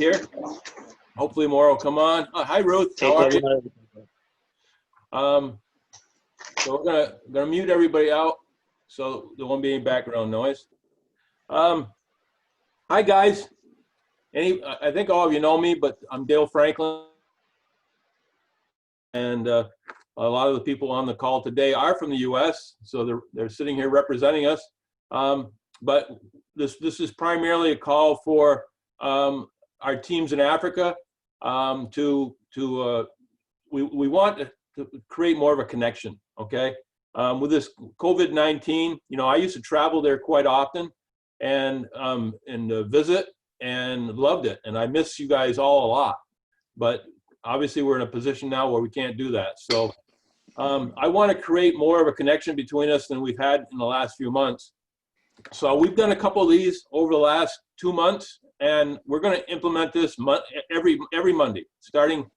here. Hopefully more will come on. Hi, Ruth. How are you? So we're gonna mute everybody out so there won't be any background noise. Hi, guys. I think all of you know me, but I'm Dale Franklin, and a lot of the people on the call today are from the U.S., so they're sitting here representing us. But this is primarily a call for our teams in Africa. We want to create more of a connection. Okay, with this COVID-19, you know, I used to travel there quite often and visit and loved it, and I miss you guys all a lot. But obviously, we're in a position now where we can't do that. So I want to create more of a connection between us than we've had in the last few months. So we've done a couple of these over the last 2 months, and we're going to implement this every Monday. Starting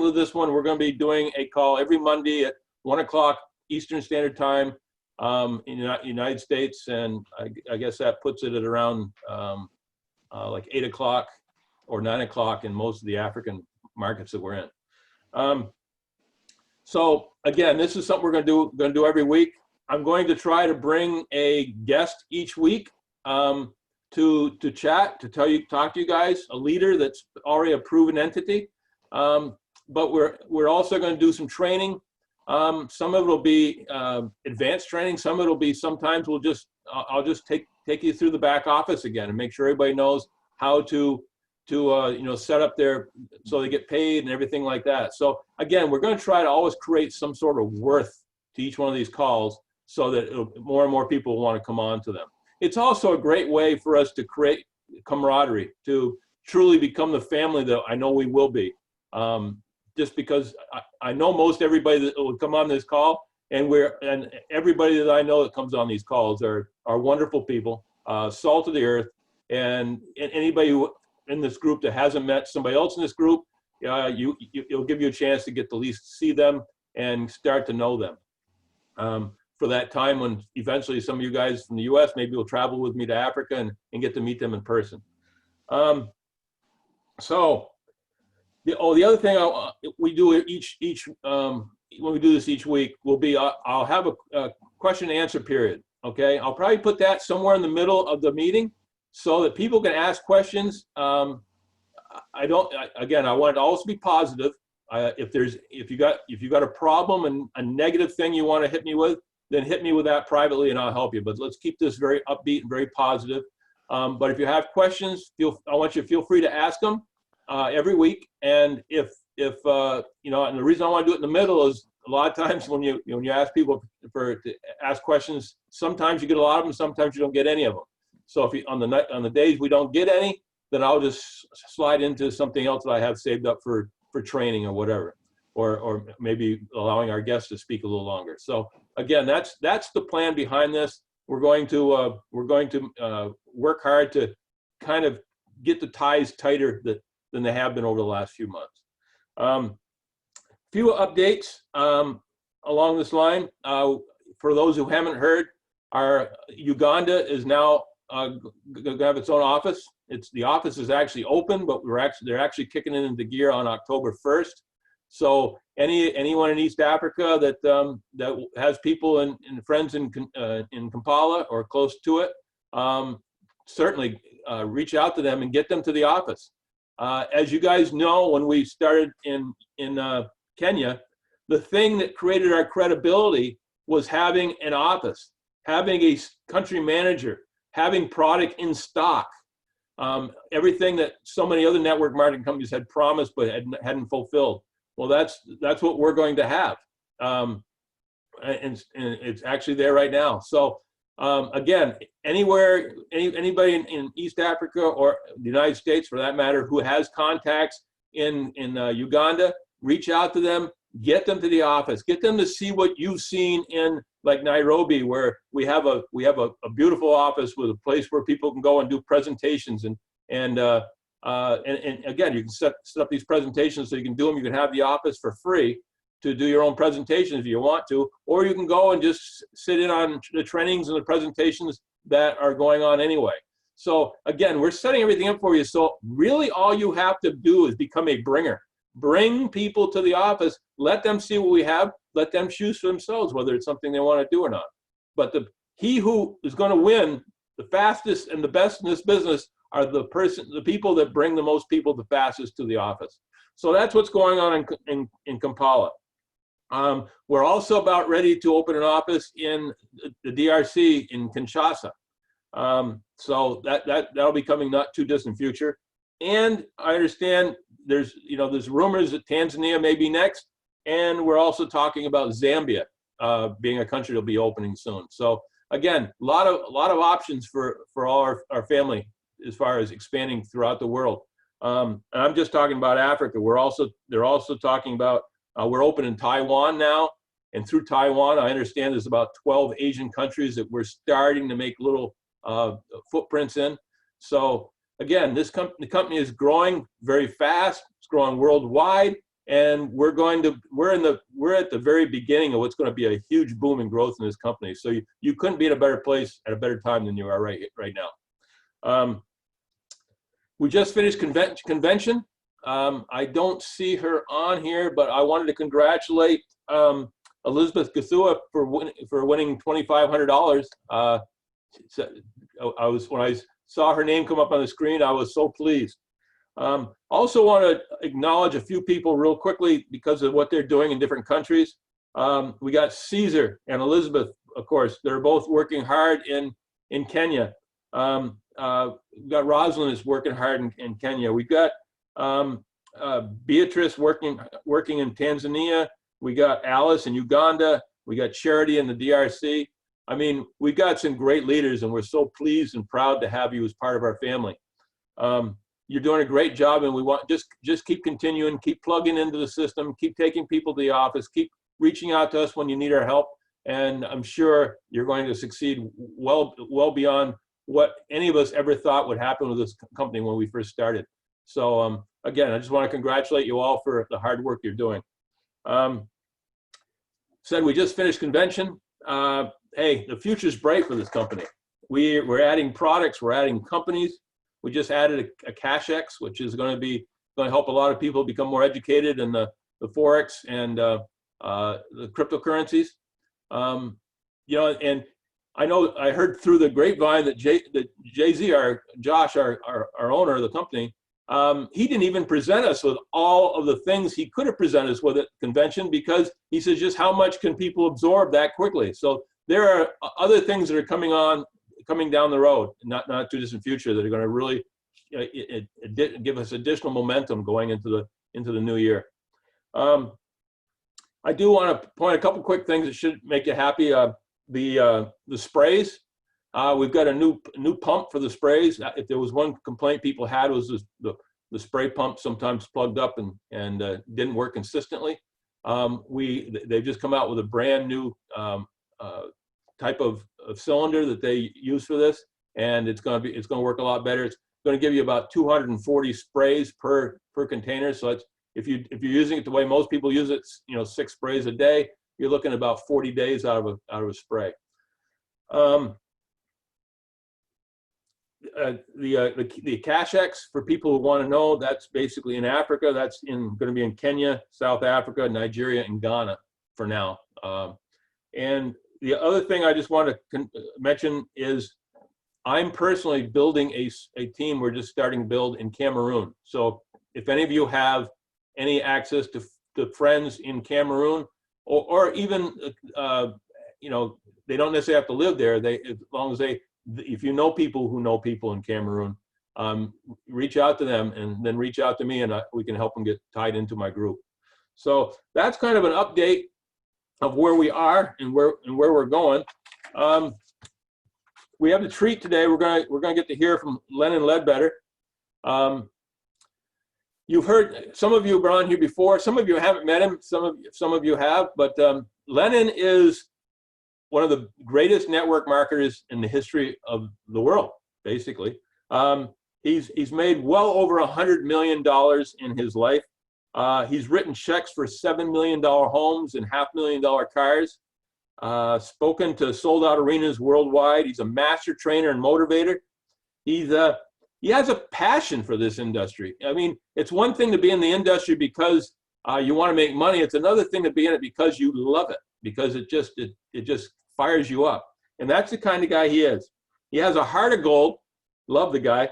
with this one, we're going to be doing a call every Monday at 1 o'clock Eastern Standard Time in the United States, and I guess that puts it at around like 8 o'clock or 9 o'clock in most of the African markets that we're in. So again, this is something we're going to do every week. I'm going to try to bring a guest each week to chat, to talk to you guys, a leader that's already a proven entity. But we're also going to do some training. Some of it will be advanced training. Some of it will be, sometimes I'll just take you through the back office again and make sure everybody knows how to you know, set up so they get paid and everything like that. So again, we're going to try to always create some sort of worth to each one of these calls so that more and more people will want to come on to them. It's also a great way for us to create camaraderie, to truly become the family that I know we will be. Just because I know most everybody that will come on this call, and everybody that I know that comes on these calls are wonderful people, salt of the earth, and anybody who in this group that hasn't met somebody else in this group, it'll give you a chance to get to at least see them and start to know them. For that time when eventually some of you guys from the U.S. maybe will travel with me to Africa and get to meet them in person. So the other thing we do when we do this each week will be I'll have a question and answer period. Okay, I'll probably put that somewhere in the middle of the meeting so that people can ask questions. Again, I want it to always be positive. If you got a problem and a negative thing you want to hit me with, then hit me with that privately and I'll help you. But let's keep this very upbeat and very positive. But if you have questions, I want you to feel free to ask them every week. And if you know, and the reason I want to do it in the middle is a lot of times when you ask people to ask questions, sometimes you get a lot of them, sometimes you don't get any of them. So if on the days we don't get any, then I'll just slide into something else that I have saved up for training or whatever, or maybe allowing our guests to speak a little longer. So again, that's the plan behind this. We're going to work hard to kind of get the ties tighter than they have been over the last few months. Few updates along this line. For those who haven't heard, our Uganda is now going to have its own office. The office is actually open, but they're actually kicking it into gear on October 1st. So anyone in East Africa that has people and friends in Kampala or close to it, certainly reach out to them and get them to the office. As you guys know, when we started in Kenya, the thing that created our credibility was having an office, having a country manager, having product in stock, everything that so many other network marketing companies had promised but hadn't fulfilled. Well, that's what we're going to have, and it's actually there right now. So again, anybody in East Africa or the United States, for that matter, who has contacts in Uganda, reach out to them, get them to the office, get them to see what you've seen in like Nairobi, where we have a beautiful office with a place where people can go and do presentations and again, you can set up these presentations so you can do them. You can have the office for free to do your own presentations if you want to, or you can go and just sit in on the trainings and the presentations that are going on anyway. So again, we're setting everything up for you. So really all you have to do is become a bringer. Bring people to the office, let them see what we have, let them choose for themselves whether it's something they want to do or not. But he who is going to win the fastest and the best in this business are the people that bring the most people the fastest to the office. So that's what's going on in Kampala. We're also about ready to open an office in the DRC in Kinshasa. So that'll be coming not too distant future. And I understand there's rumors that Tanzania may be next, and we're also talking about Zambia being a country that'll be opening soon. So again, a lot of options for all our family as far as expanding throughout the world. And I'm just talking about Africa. They're also talking about we're open in Taiwan now, and through Taiwan, I understand there's about 12 Asian countries that we're starting to make little footprints in. So again, the company is growing very fast. It's growing worldwide, and we're at the very beginning of what's going to be a huge boom in growth in this company. So you couldn't be at a better place at a better time than you are right now. We just finished convention. I don't see her on here, but I wanted to congratulate Elizabeth Gathua for winning $2,500. When I saw her name come up on the screen, I was so pleased. Also want to acknowledge a few people real quickly because of what they're doing in different countries. We got Caesar and Elizabeth, of course. They're both working hard in Kenya. We've got Rosalind is working hard in Kenya. We've got Beatrice working in Tanzania. We got Alice in Uganda. We got Charity in the DRC. I mean, we've got some great leaders, and we're so pleased and proud to have you as part of our family. You're doing a great job, and we want just keep continuing, keep plugging into the system, keep taking people to the office, keep reaching out to us when you need our help, and I'm sure you're going to succeed well beyond what any of us ever thought would happen with this company when we first started. So again, I just want to congratulate you all for the hard work you're doing. Said we just finished convention. Hey, the future's bright for this company. We're adding products, we're adding companies. We just added a CashX, which is going to help a lot of people become more educated in the Forex and the cryptocurrencies. And I heard through the grapevine that Jay-Z, Josh, our owner of the company, he didn't even present us with all of the things he could have presented us with at convention, because he says, just how much can people absorb that quickly? So there are other things that are coming down the road, not too distant future, that are going to really give us additional momentum going into the new year. I do want to point a couple quick things that should make you happy. The sprays. We've got a new pump for the sprays. If there was one complaint people had, was the spray pump sometimes plugged up and didn't work consistently. They've just come out with a brand new type of cylinder that they use for this, and it's going to work a lot better. It's going to give you about 240 sprays per container. So if you're using it the way most people use it, 6 sprays a day, you're looking at about 40 days out of a spray. The CashX, for people who want to know, that's basically in Africa. That's going to be in Kenya, South Africa, Nigeria, and Ghana for now. And the other thing I just want to mention is I'm personally building a team. We're just starting to build in Cameroon. So if any of you have any access to friends in Cameroon, or even they don't necessarily have to live there. As long as if you know people who know people in Cameroon, reach out to them, and then reach out to me, and we can help them get tied into my group. So that's kind of an update of where we are and where we're going. We have the treat today. We're gonna get to hear from Lennon Ledbetter. You've heard, some of you have been on here before. Some of you haven't met him. Some of you have. But Lennon is one of the greatest network marketers in the history of the world. Basically, he's made well over $100 million in his life. He's written checks for $7 million homes and $500,000 cars. Spoken to sold-out arenas worldwide. He's a master trainer and motivator. he has a passion for this industry. I mean, it's one thing to be in the industry because you want to make money. It's another thing to be in it because you love it, because it just fires you up. And that's the kind of guy he is. He has a heart of gold. Love the guy.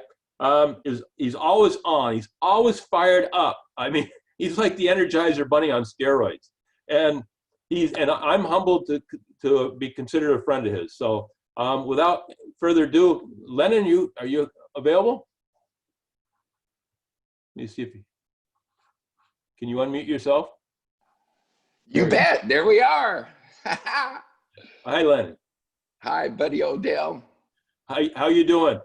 He's always on. He's always fired up. I mean, he's like the Energizer Bunny on steroids. And I'm humbled to be considered a friend of his. So without further ado, Lennon, are you available? Let me see if can you unmute yourself? You bet. There we are. Hi, Lennon. Hi, buddy Odell. How you doing?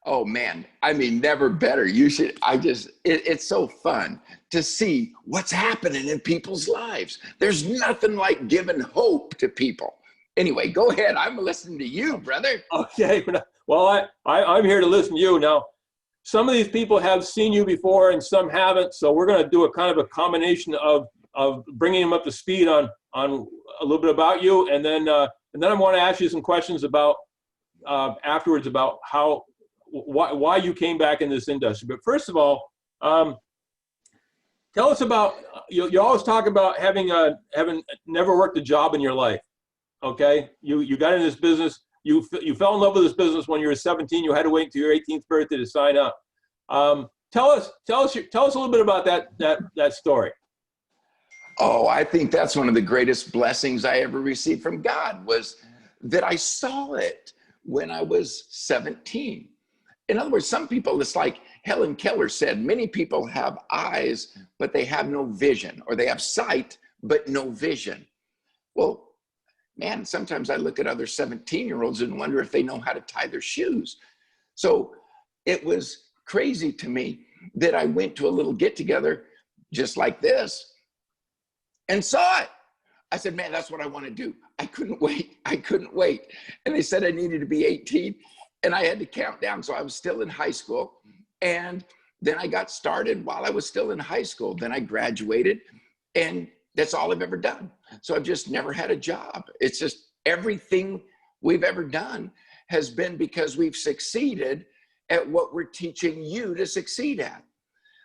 Oh man, I mean, never better. It's so fun to see what's happening in people's lives. There's nothing like giving hope to people. Anyway, go ahead. I'm listening to you, brother. Okay. Well, I'm here to listen to you. Now, some of these people have seen you before and some haven't. So we're going to do a kind of a combination of bringing them up to speed on a little bit about you. And then I want to ask you some questions about afterwards about why you came back in this industry. But first of all, tell us about, you always talk about having never worked a job in your life. Okay. You got in this business. You fell in love with this business when you were 17. You had to wait until your 18th birthday to sign up. Tell us a little bit about that story. Oh, I think that's one of the greatest blessings I ever received from God, was that I saw it when I was 17. In other words, some people, it's like Helen Keller said, many people have eyes, but they have no vision, or they have sight, but no vision. Well, man, sometimes I look at other 17-year-olds and wonder if they know how to tie their shoes. So it was crazy to me that I went to a little get-together just like this and saw it. I said, man, that's what I want to do. I couldn't wait. And they said I needed to be 18, and I had to count down. So I was still in high school. And then I got started while I was still in high school. Then I graduated, and that's all I've ever done. So I've just never had a job. It's just everything we've ever done has been because we've succeeded at what we're teaching you to succeed at.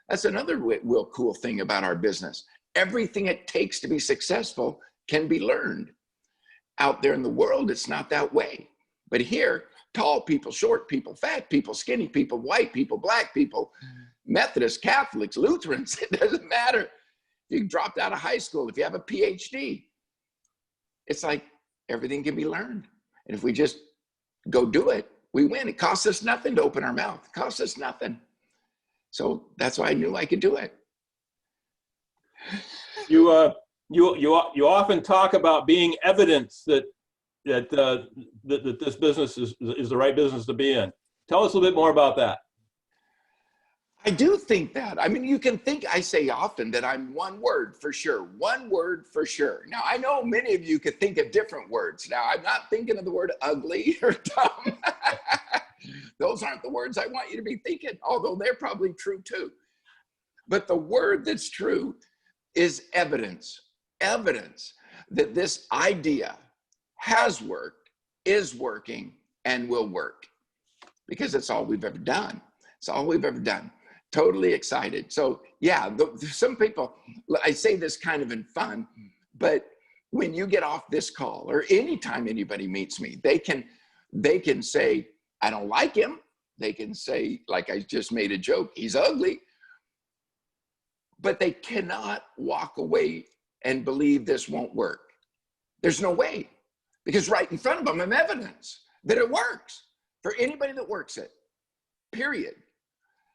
That's another real cool thing about our business. Everything it takes to be successful can be learned. Out there in the world, it's not that way. But here, tall people, short people, fat people, skinny people, white people, black people, Methodists, Catholics, Lutherans, it doesn't matter. If you dropped out of high school, if you have a PhD, it's like everything can be learned. And if we just go do it, we win. It costs us nothing to open our mouth. It costs us nothing. So that's why I knew I could do it. You often talk about being evidence that this business is the right business to be in. Tell us a little bit more about that. I do think that. I mean, you can think, I say often that I'm one word for sure. One word for sure. Now, I know many of you could think of different words. Now, I'm not thinking of the word ugly or dumb. Those aren't the words I want you to be thinking, although they're probably true too. But the word that's true is evidence. Evidence that this idea has worked, is working, and will work. Because it's all we've ever done. It's all we've ever done. Totally excited. So yeah, some people, I say this kind of in fun, but when you get off this call, or anytime anybody meets me, they can say, I don't like him. They can say, like I just made a joke, he's ugly. But they cannot walk away and believe this won't work. There's no way, because right in front of them, I'm evidence that it works for anybody that works it, period.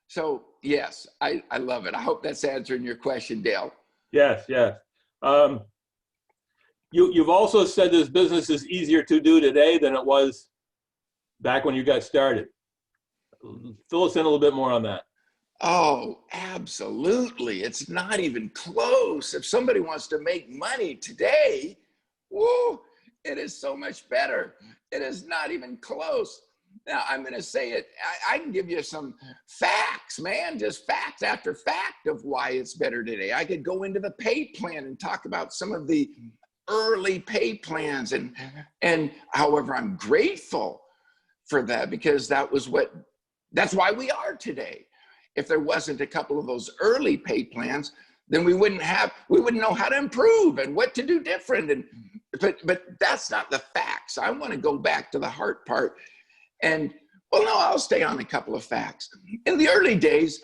So yes, I love it. I hope that's answering your question, Dale. Yes, yes. You've also said this business is easier to do today than it was back when you got started. Fill us in a little bit more on that. Oh, absolutely. It's not even close. If somebody wants to make money today, whoa, it is so much better. It is not even close. Now, I'm going to say it. I can give you some facts, man, just facts after fact of why it's better today. I could go into the pay plan and talk about some of the early pay plans. And however, I'm grateful for that, because that was what That's why we are today. If there wasn't a couple of those early pay plans, then we wouldn't know how to improve and what to do different. But that's not the facts. I want to go back to the heart part. And well, no, I'll stay on a couple of facts. In the early days,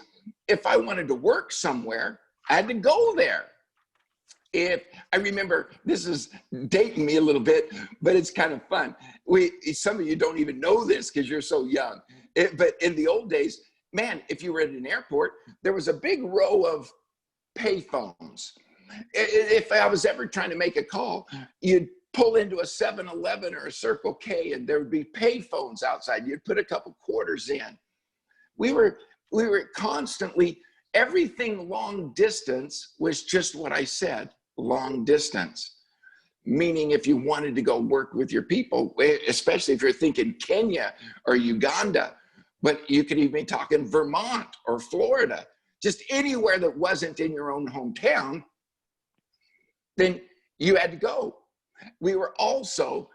if I wanted to work somewhere, I had to go there. If I remember, this is dating me a little bit, but it's kind of fun. Some of you don't even know this because you're so young. But in the old days, man, if you were at an airport, there was a big row of pay phones. If I was ever trying to make a call, you'd pull into a 7-Eleven or a Circle K, and there would be pay phones outside. You'd put a couple quarters in. We were constantly, everything long distance was just what I said, long distance. Meaning if you wanted to go work with your people, especially if you're thinking Kenya or Uganda, but you could even be talking Vermont or Florida, just anywhere that wasn't in your own hometown, then you had to go. We were also,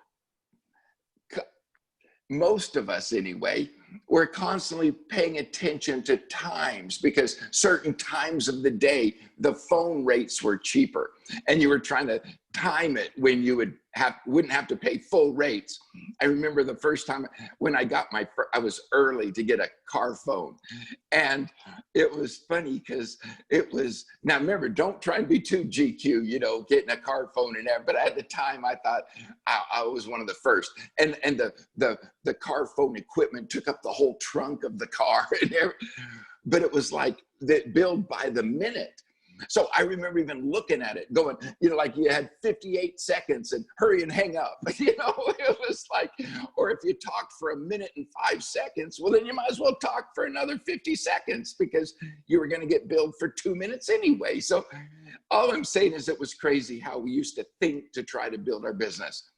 most of us anyway, were constantly paying attention to times, because certain times of the day, the phone rates were cheaper, and you were trying to time it when you wouldn't have to pay full rates. I remember the first time when I got I was early to get a car phone, and it was funny because now remember, don't try and be too GQ, getting a car phone and everything. But at the time, I thought I was one of the first, and the car phone equipment took up the whole trunk of the car, but it was like that billed by the minute. So I remember even looking at it going, like you had 58 seconds and hurry and hang up. It was like, or if you talked for 1 minute and 5 seconds, well, then you might as well talk for another 50 seconds because you were going to get billed for 2 minutes anyway. So all I'm saying is it was crazy how we used to think to try to build our business.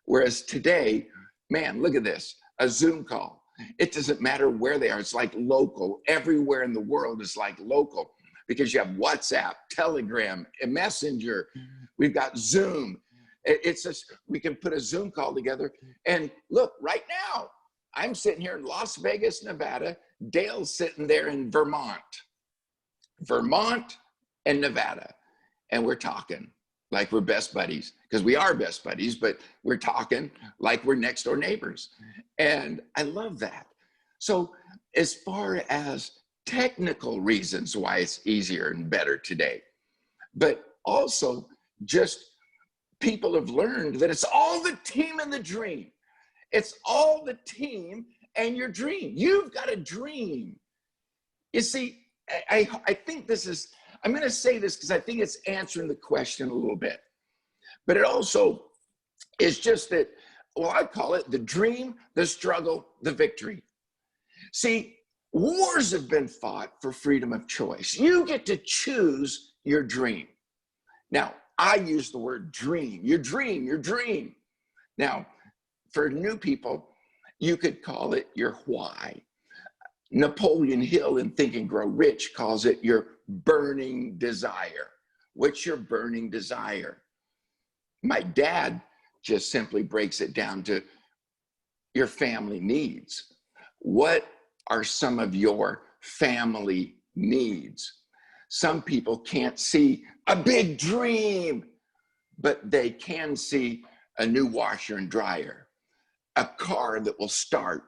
Whereas today, man, look at this, a Zoom call. It doesn't matter where they are. It's like local. Everywhere in the world is like local. Because you have WhatsApp, Telegram, a Messenger. We've got Zoom. It's just, we can put a Zoom call together. And look, right now, I'm sitting here in Las Vegas, Nevada. Dale's sitting there in Vermont and Nevada. And we're talking like we're best buddies, because we are best buddies, but we're talking like we're next door neighbors. And I love that. So as far as technical reasons why it's easier and better today, but also just people have learned that it's all the team and the dream. It's all the team and your dream. You've got a dream. You see, I think this is, I'm going to say this because I think it's answering the question a little bit, but it also is just that, well, I call it the dream, the struggle, the victory. See, wars have been fought for freedom of choice. You get to choose your dream. Now, I use the word dream, your dream, your dream. Now, for new people, you could call it your why. Napoleon Hill in Think and Grow Rich calls it your burning desire. What's your burning desire? My dad just simply breaks it down to your family needs. What are some of your family needs? Some people can't see a big dream, but they can see a new washer and dryer, a car that will start.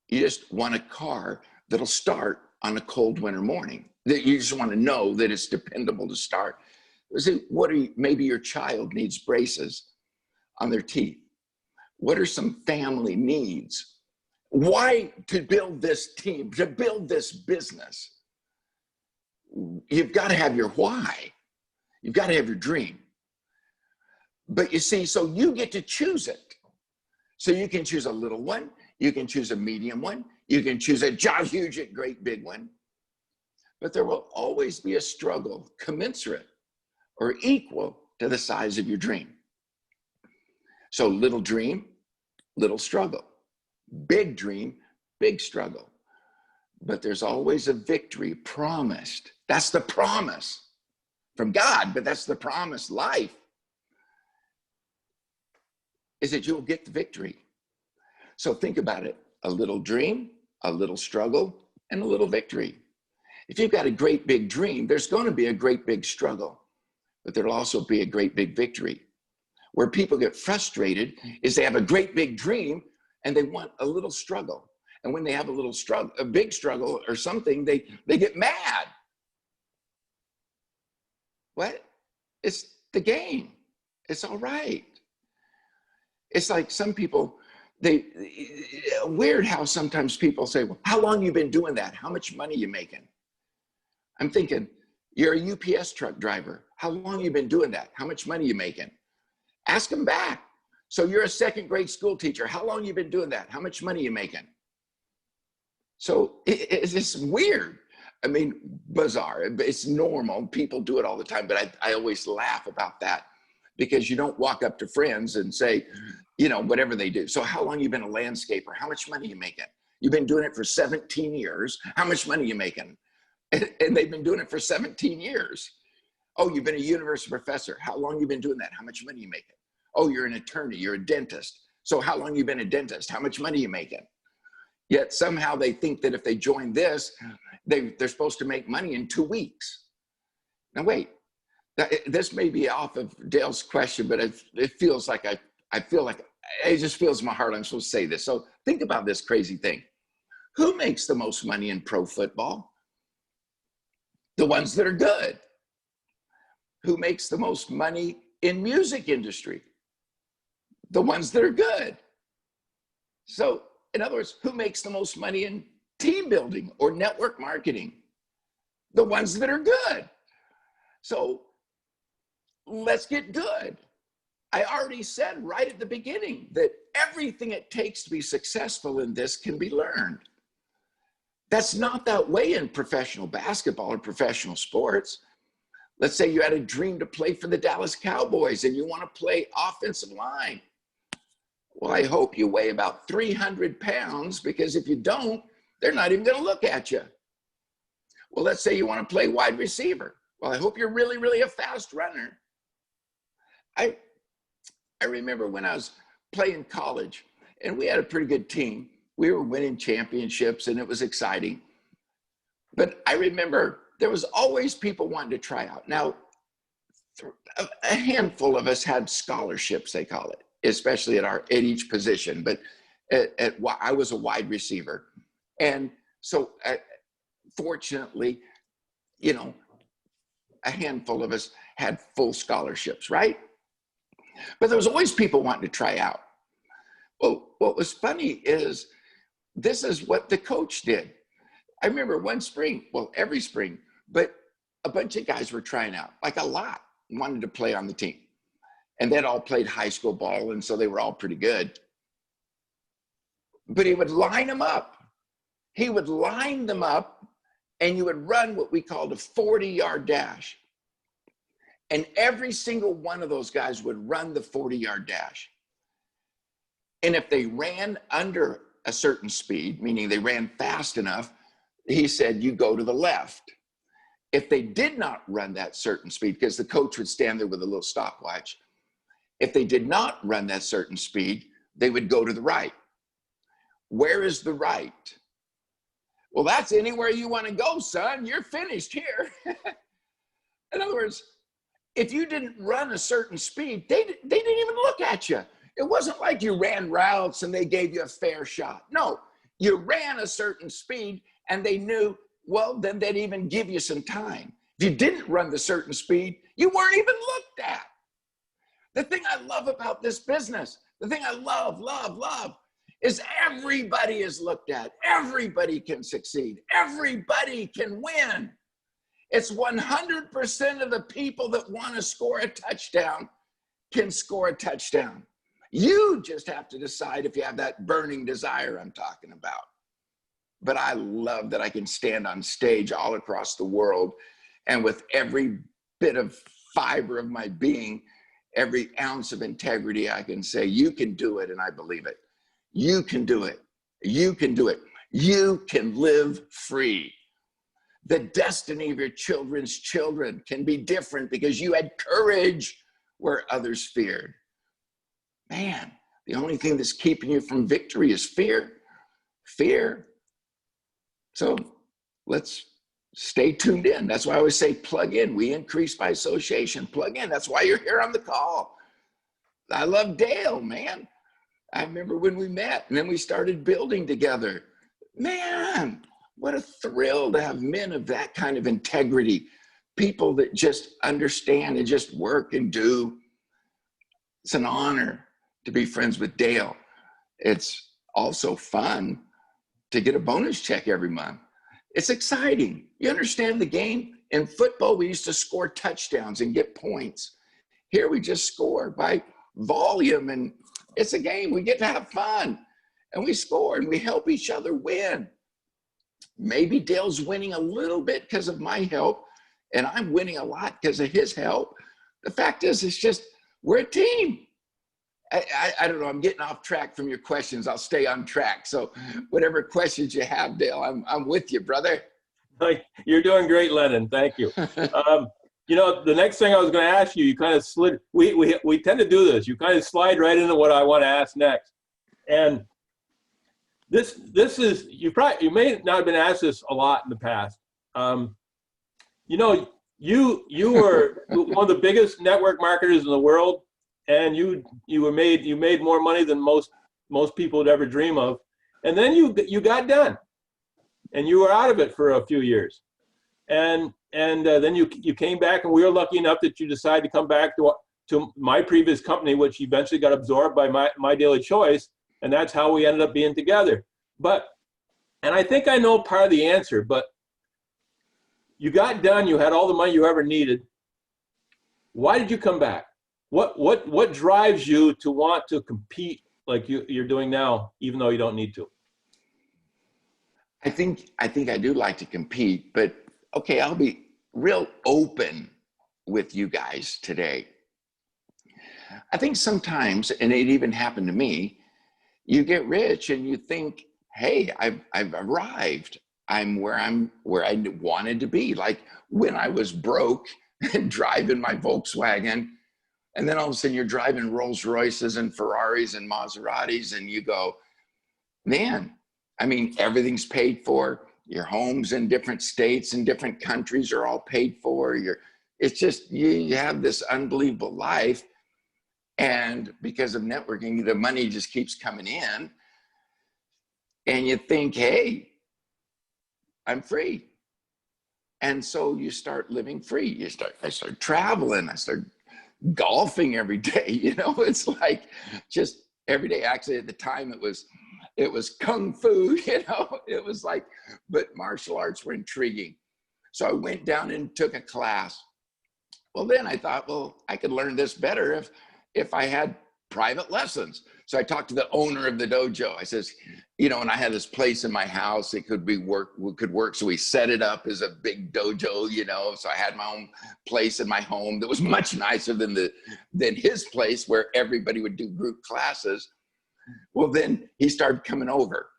You just want a car that'll start on a cold winter morning. That you just want to know that it's dependable to start. Maybe your child needs braces on their teeth. What are some family needs? Why to build this team, to build this business? You've got to have your why. You've got to have your dream. But you see, so you get to choose it. So you can choose a little one. You can choose a medium one. You can choose a huge, great big one. But there will always be a struggle commensurate or equal to the size of your dream. So little dream, little struggle. Big dream, big struggle. But there's always a victory promised. That's the promise from God, but that's the promised life, is that you'll get the victory. So think about it. A little dream, a little struggle, and a little victory. If you've got a great big dream, there's going to be a great big struggle, but there'll also be a great big victory. Where people get frustrated is they have a great big dream and they want a little struggle. And when they have a little struggle, a big struggle or something, they get mad. What? It's the game. It's all right. It's like some people, weird how sometimes people say, well, how long you been doing that? How much money you making? I'm thinking, you're a UPS truck driver. How long you been doing that? How much money you making? Ask them back. So you're a second grade school teacher. How long you been doing that? How much money you making? So it's just weird. I mean, bizarre. It's normal. People do it all the time, but I always laugh about that because you don't walk up to friends and say, you know, whatever they do. So how long you been a landscaper? How much money you making? You've been doing it for 17 years. How much money you making? And they've been doing it for 17 years. Oh, you've been a university professor. How long you been doing that? How much money you making? Oh, you're an attorney. You're a dentist. So how long you been a dentist? How much money you making? Yet somehow they think that if they join this, they're supposed to make money in 2 weeks. Now wait, this may be off of Dale's question, but it feels like I feel like it just feels in my heart I'm supposed to say this. So think about this crazy thing. Who makes the most money in pro football? The ones that are good. Who makes the most money in music industry? The ones that are good. So in other words, who makes the most money in team building or network marketing? The ones that are good. So let's get good. I already said right at the beginning that everything it takes to be successful in this can be learned. That's not that way in professional basketball or professional sports. Let's say you had a dream to play for the Dallas Cowboys and you want to play offensive line. Well, I hope you weigh about 300 pounds because if you don't, they're not even going to look at you. Well, let's say you want to play wide receiver. Well, I hope you're really, really a fast runner. I remember when I was playing college and we had a pretty good team. We were winning championships and it was exciting. But I remember there was always people wanting to try out. Now, a handful of us had scholarships, they call it, especially at each position. But I was a wide receiver. And so fortunately, you know, a handful of us had full scholarships, right? But there was always people wanting to try out. Well, what was funny is this is what the coach did. I remember one spring, well, every spring, but a bunch of guys were trying out, like a lot, wanted to play on the team. And they'd all played high school ball, and so they were all pretty good. But he would line them up. He would line them up, and you would run what we called a 40-yard dash. And every single one of those guys would run the 40-yard dash. And if they ran under a certain speed, meaning they ran fast enough, he said, you go to the left. If they did not run that certain speed, because the coach would stand there with a little stopwatch, if they did not run that certain speed, they would go to the right. Where is the right? Well, that's anywhere you want to go, son. You're finished here. In other words, if you didn't run a certain speed, they didn't even look at you. It wasn't like you ran routes and they gave you a fair shot. No, you ran a certain speed and they knew, well, then they'd even give you some time. If you didn't run the certain speed, you weren't even looked at. The thing I love about this business, the thing I love, is everybody is looked at. Everybody can succeed. Everybody can win. It's 100% of the people that want to score a touchdown can score a touchdown. You just have to decide if you have that burning desire I'm talking about. But I love that I can stand on stage all across the world, and with every bit of fiber of my being, every ounce of integrity, I can say, you can do it, and I believe it. You can do it. You can do it. You can live free. The destiny of your children's children can be different because you had courage where others feared. Man, the only thing that's keeping you from victory is fear. Fear. So let's stay tuned in. That's why I always say plug in. We increase by association. Plug in. That's why you're here on the call. I love Dale, man. I remember when we met and then we started building together. Man, what a thrill to have men of that kind of integrity. People that just understand and just work and do. It's an honor to be friends with Dale. It's also fun to get a bonus check every month. It's exciting. You understand the game? In football, we used to score touchdowns and get points. Here we just score by volume, and it's a game. We get to have fun, and we score, and we help each other win. Maybe Dale's winning a little bit because of my help, and I'm winning a lot because of his help. The fact is, it's just, we're a team. I don't know, I'm getting off track from your questions. I'll stay on track. So whatever questions you have, Dale, I'm with you, brother. You're doing great, Lennon. Thank you. You know, the next thing I was going to ask you, you kind of slid, we tend to do this. You kind of slide right into what I want to ask next. And this is, you may not have been asked this a lot in the past. You know, you were one of the biggest network marketers in the world, and you made more money than most people would ever dream of. And then you got done, and you were out of it for a few years. And then you came back, and we were lucky enough that you decided to come back to my previous company, which eventually got absorbed by My Daily Choice, and that's how we ended up being together. And I think I know part of the answer, but you got done, you had all the money you ever needed. Why did you come back? What drives you to want to compete like you're doing now, even though you don't need to? I think I do like to compete, but okay, I'll be real open with you guys today. I think sometimes, and it even happened to me, you get rich and you think, hey, I've arrived. I'm where I wanted to be. Like when I was broke and driving my Volkswagen, and then all of a sudden you're driving Rolls Royces and Ferraris and Maseratis, and you go, man, I mean, everything's paid for. Your homes in different states and different countries are all paid for. It's just, you have this unbelievable life. And because of networking, the money just keeps coming in. And you think, hey, I'm free. And so you start living free. I start traveling. I start golfing every day. You know, it's like just every day. Actually, at the time, it was kung fu, you know, it was like, but martial arts were intriguing. So I went down and took a class. Well, then I thought, well, I could learn this better if I had private lessons. So I talked to the owner of the dojo. I says, you know, and I had this place in my house. It could work. So we set it up as a big dojo, you know. So I had my own place in my home that was much nicer than his place where everybody would do group classes. Well, then he started coming over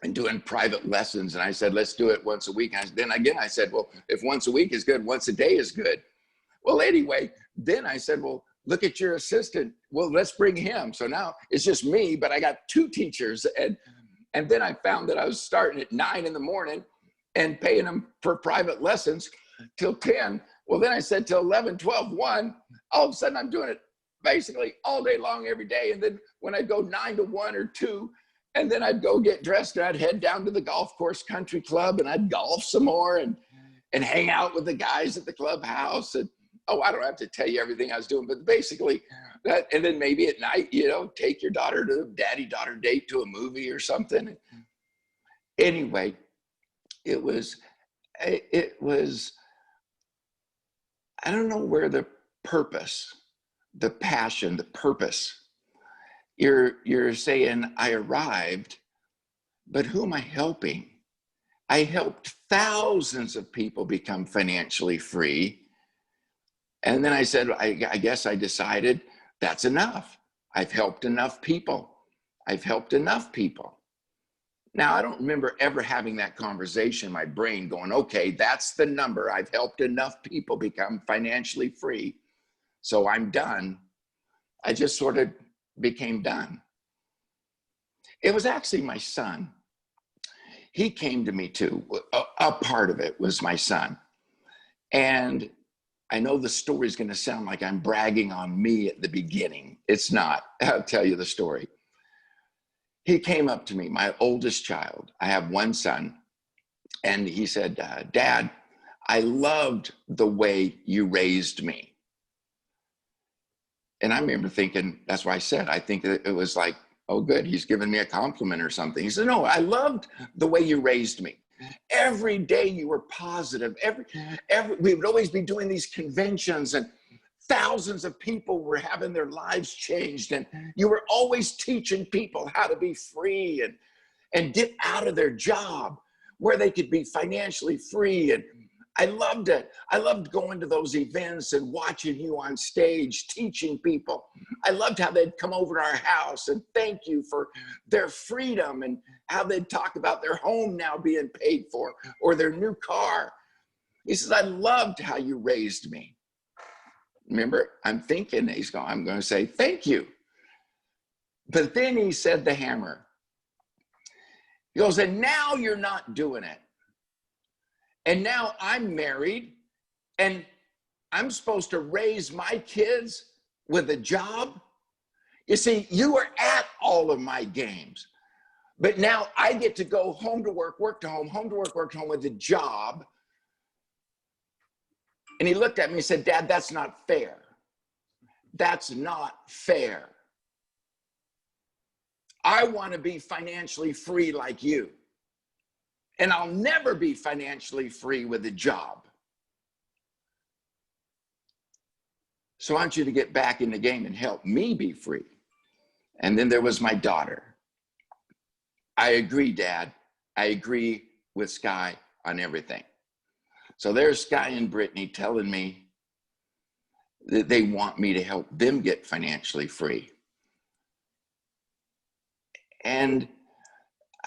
and doing private lessons. And I said, let's do it once a week. And then again, I said, well, if once a week is good, once a day is good. Well, anyway, then I said, well, look at your assistant. Well, let's bring him. So now it's just me, but I got 2 teachers. And then I found that I was starting at 9 in the morning and paying them for private lessons till 10. Well, then I said till 11, 12, 1. All of a sudden I'm doing it basically all day long every day. And then when I'd go 9 to 1 or 2, and then I'd go get dressed and I'd head down to the golf course country club and I'd golf some more and hang out with the guys at the clubhouse. And oh, I don't have to tell you everything I was doing, but basically that, and then maybe at night, you know, take your daughter to a daddy-daughter date to a movie or something. Anyway, it was, I don't know where the purpose, the passion, the purpose. You're saying I arrived, but who am I helping? I helped thousands of people become financially free. And then I said, I guess I decided that's enough. I've helped enough people. I've helped enough people. Now, I don't remember ever having that conversation in my brain going, okay, that's the number. I've helped enough people become financially free, so I'm done. I just sort of became done. It was actually my son. he came to me too. A part of it was my son. And I know the story is going to sound like I'm bragging on me at the beginning. It's not. I'll tell you the story. He came up to me, my oldest child. I have one son. And he said, Dad, I loved the way you raised me. And I remember thinking, that's why I said, I think that it was like, oh, good, he's giving me a compliment or something. He said, no, I loved the way you raised me. Every day you were positive. We would always be doing these conventions and thousands of people were having their lives changed. And you were always teaching people how to be free and get out of their job where they could be financially free. And I loved it. I loved going to those events and watching you on stage, teaching people. I loved how they'd come over to our house and thank you for their freedom and how they'd talk about their home now being paid for or their new car. He says, I loved how you raised me. Remember, I'm thinking, I'm going to say, thank you. But then he said the hammer. He goes, and now you're not doing it. And now I'm married and I'm supposed to raise my kids with a job. You see, you were at all of my games, but now I get to go home to work, work to home to work, work to home with a job. And he looked at me and said, Dad, that's not fair. That's not fair. I want to be financially free like you. And I'll never be financially free with a job. So I want you to get back in the game and help me be free. And then there was my daughter. I agree, Dad. I agree with Sky on everything. So there's Sky and Brittany telling me that they want me to help them get financially free. And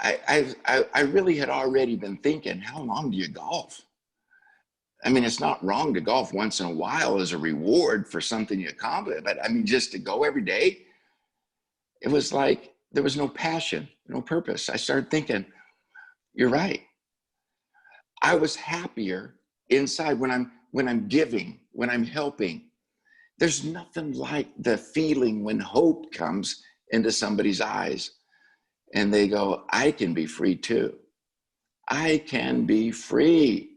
I really had already been thinking, how long do you golf? I mean, it's not wrong to golf once in a while as a reward for something you accomplished, but I mean, just to go every day, it was like there was no passion, no purpose. I started thinking, you're right. I was happier inside when I'm giving, when I'm helping. There's nothing like the feeling when hope comes into somebody's eyes. And they go, I can be free too. I can be free.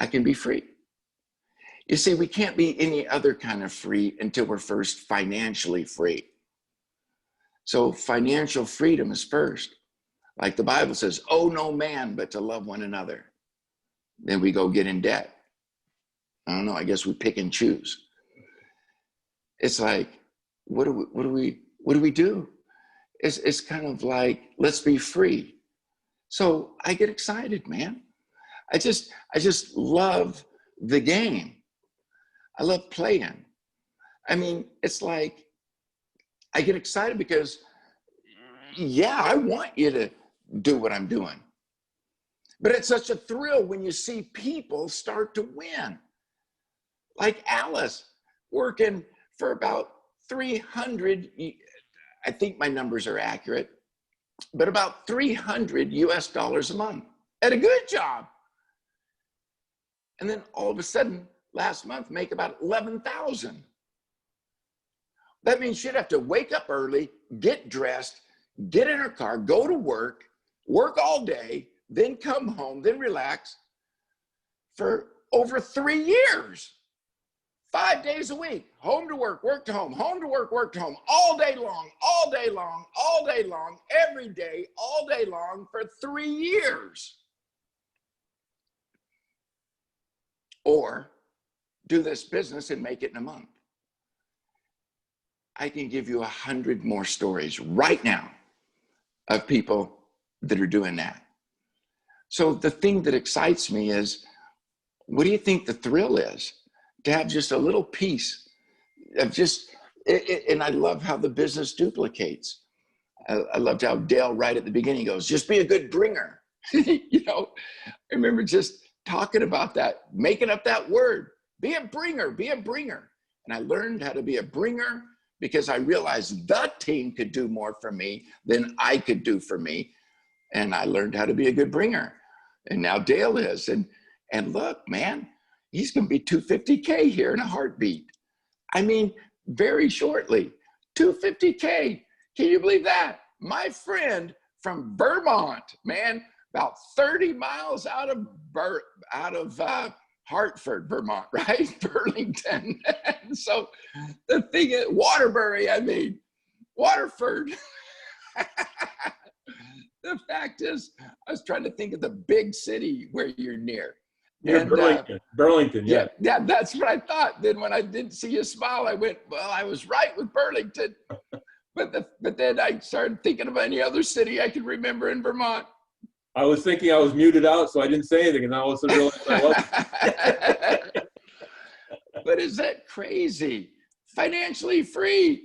I can be free. You see, we can't be any other kind of free until we're first financially free. So financial freedom is first. Like the Bible says, owe no man but to love one another. Then we go get in debt. I don't know, I guess we pick and choose. It's like, what do we do? It's kind of like, let's be free. So I get excited, man. I just love the game. I love playing. I mean, it's like, I get excited because, yeah, I want you to do what I'm doing. But it's such a thrill when you see people start to win. Like Alice, working for about 300, I think my numbers are accurate, but about $300 US a month at a good job. And then all of a sudden, last month, make about 11,000. That means she'd have to wake up early, get dressed, get in her car, go to work all day, then come home, then relax for over 3 years. 5 days a week, home to work to home to work to home, all day long, every day, all day long for 3 years. Or do this business and make it in a month. I can give you 100 more stories right now of people that are doing that. So the thing that excites me is, what do you think the thrill is? To have just a little piece of and I love how the business duplicates. I loved how Dale right at the beginning goes, just be a good bringer. You know, I remember just talking about that, making up that word, be a bringer. And I learned how to be a bringer because I realized the team could do more for me than I could do for me. and I learned how to be a good bringer. And now Dale is. And look, man, he's going to be 250K here in a heartbeat. I mean, very shortly, 250K. Can you believe that? My friend from Vermont, man, about 30 miles out of Hartford, Vermont, right? Burlington. So the thing is, Waterbury, Waterford. The fact is, I was trying to think of the big city where you're near. Near Burlington. Burlington, yeah. Yeah, that's what I thought. Then when I didn't see you smile, I went, well, I was right with Burlington. But then I started thinking of any other city I could remember in Vermont. I was thinking I was muted out, so I didn't say anything, and I also realized I wasn't. But is that crazy? Financially free.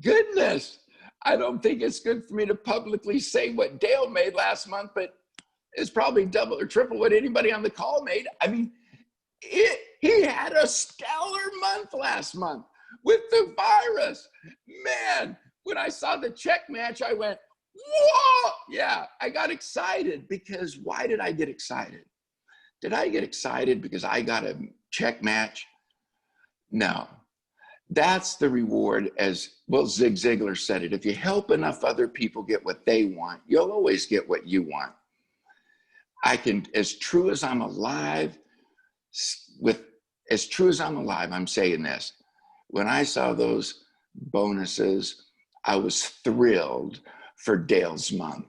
Goodness. I don't think it's good for me to publicly say what Dale made last month, but it's probably double or triple what anybody on the call made. I mean, he had a stellar month last month with the virus. Man, when I saw the check match, I went, whoa! Yeah, I got excited because why did I get excited? Did I get excited because I got a check match? No. That's the reward, as well, Zig Ziglar said it. If you help enough other people get what they want, you'll always get what you want. I can, as true as I'm alive, I'm saying this. When I saw those bonuses, I was thrilled for Dale's month.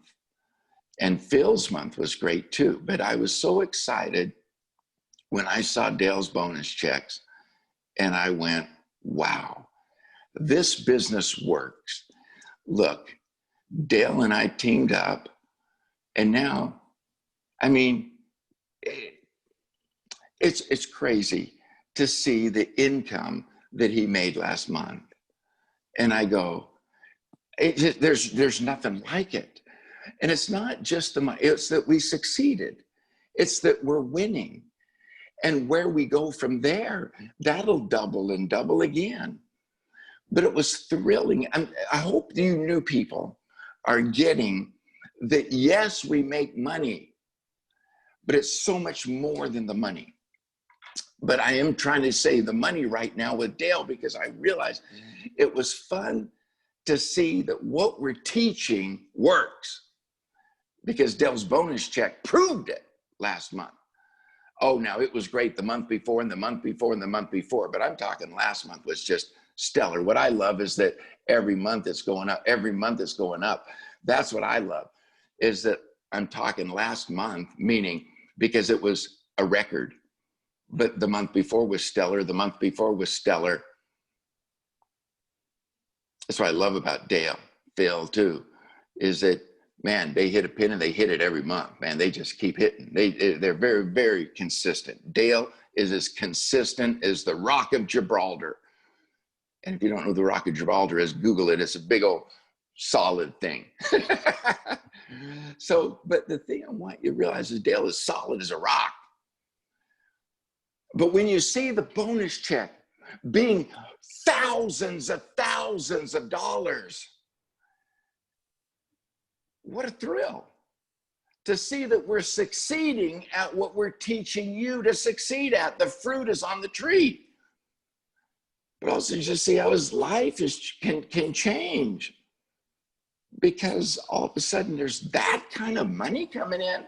And Phil's month was great too. But I was so excited when I saw Dale's bonus checks, and I went, wow, this business works. Look, Dale and I teamed up, and now, I mean, it's crazy to see the income that he made last month. And I go, there's nothing like it. And it's not just the money, it's that we succeeded. It's that we're winning. And where we go from there, that'll double and double again. But it was thrilling. I hope you new people are getting that, yes, we make money, but it's so much more than the money. But I am trying to say the money right now with Dale, because I realized it was fun to see that what we're teaching works, because Dale's bonus check proved it last month. Oh, now it was great the month before and the month before and the month before, but I'm talking last month was just stellar. What I love is that every month it's going up. Every month it's going up. That's what I love, is that I'm talking last month, meaning because it was a record, but the month before was stellar. The month before was stellar. That's what I love about Dale, Phil too, is that, man, they hit a pin and they hit it every month, man. They just keep hitting. They're very, very consistent. Dale is as consistent as the Rock of Gibraltar. And if you don't know the Rock of Gibraltar is, Google it. It's a big old solid thing. So, but the thing I want you to realize is Dale is solid as a rock. But when you see the bonus check being thousands of dollars, what a thrill to see that we're succeeding at what we're teaching you to succeed at. The fruit is on the tree. But also just see how his life can change, because all of a sudden there's that kind of money coming in.